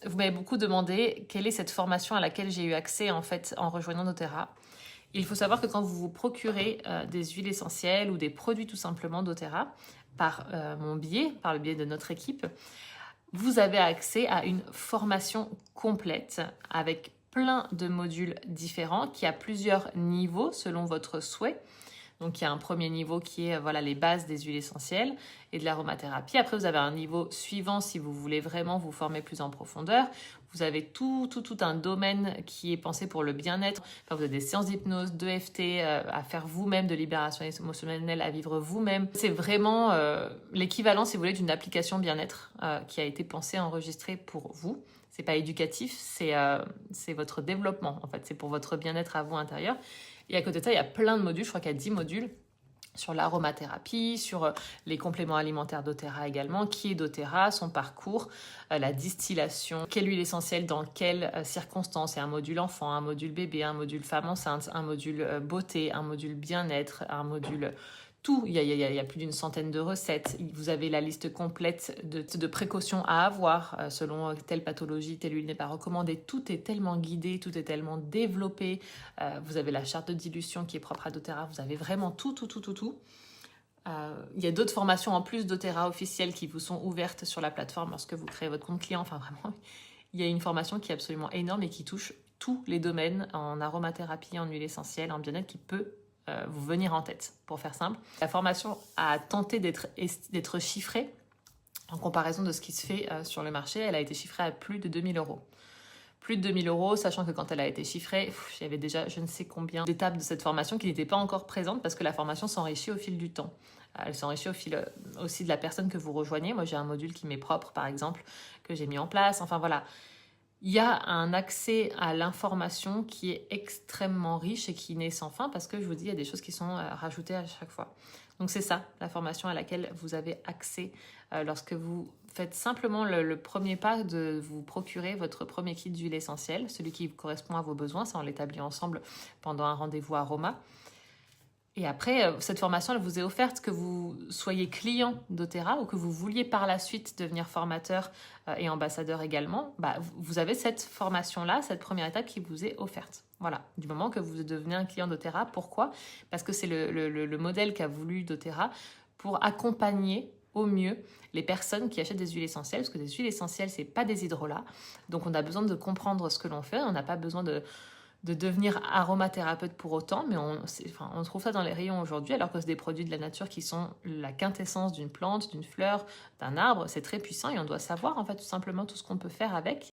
vous m'avez beaucoup demandé quelle est cette formation à laquelle j'ai eu accès en fait en rejoignant doTERRA. Il faut savoir que quand vous vous procurez des huiles essentielles ou des produits tout simplement doTERRA par mon biais, par le biais de notre équipe, vous avez accès à une formation complète avec plein de modules différents qui a plusieurs niveaux selon votre souhait. Donc, il y a un premier niveau qui est voilà, les bases des huiles essentielles et de l'aromathérapie. Après, vous avez un niveau suivant si vous voulez vraiment vous former plus en profondeur. Vous avez tout un domaine qui est pensé pour le bien-être. Enfin, vous avez des séances d'hypnose, d'EFT à faire vous-même, de libération émotionnelle à vivre vous-même. C'est vraiment l'équivalent, si vous voulez, d'une application bien-être qui a été pensée, enregistrée pour vous. C'est pas éducatif, c'est votre développement. En fait, c'est pour votre bien-être à vous intérieur. Et à côté de ça, il y a plein de modules, je crois qu'il y a 10 modules sur l'aromathérapie, sur les compléments alimentaires doTERRA également, qui est doTERRA, son parcours, la distillation, quelle huile essentielle dans quelles circonstances. Il y a un module enfant, un module bébé, un module femme enceinte, un module beauté, un module bien-être, un module tout. Il y a plus d'une centaine de recettes. Vous avez la liste complète de précautions à avoir selon telle pathologie, telle huile n'est pas recommandée. Tout est tellement guidé, tout est tellement développé. Vous avez la charte de dilution qui est propre à doTERRA. Vous avez vraiment tout. Il y a d'autres formations en plus doTERRA officielles qui vous sont ouvertes sur la plateforme lorsque vous créez votre compte client. Enfin, vraiment, il y a une formation qui est absolument énorme et qui touche tous les domaines en aromathérapie, en huile essentielle, en bien-être qui peut vous venir en tête, pour faire simple. La formation a tenté d'être chiffrée en comparaison de ce qui se fait sur le marché. Elle a été chiffrée à plus de 2000 euros. Plus de 2000 euros, sachant que quand elle a été chiffrée, il y avait déjà je ne sais combien d'étapes de cette formation qui n'étaient pas encore présentes parce que la formation s'enrichit au fil du temps. Elle s'enrichit au fil aussi de la personne que vous rejoignez. Moi, j'ai un module qui m'est propre, par exemple, que j'ai mis en place. Enfin, voilà. Il y a un accès à l'information qui est extrêmement riche et qui n'est sans fin parce que je vous dis, il y a des choses qui sont rajoutées à chaque fois. Donc c'est ça, la formation à laquelle vous avez accès lorsque vous faites simplement le premier pas de vous procurer votre premier kit d'huile essentielle, celui qui correspond à vos besoins. Ça, on l'établit ensemble pendant un rendez-vous aroma. Et après, cette formation, elle vous est offerte que vous soyez client doTERRA ou que vous vouliez par la suite devenir formateur et ambassadeur également. Bah, vous avez cette formation-là, cette première étape qui vous est offerte. Voilà, du moment que vous devenez un client doTERRA. Pourquoi? Parce que c'est le modèle qu'a voulu doTERRA pour accompagner au mieux les personnes qui achètent des huiles essentielles, parce que des huiles essentielles, c'est pas des hydrolats. Donc on a besoin de comprendre ce que l'on fait, on n'a pas besoin de devenir aromathérapeute pour autant, mais on trouve ça dans les rayons aujourd'hui, alors que c'est des produits de la nature qui sont la quintessence d'une plante, d'une fleur, d'un arbre. C'est très puissant et on doit savoir en fait tout simplement tout ce qu'on peut faire avec.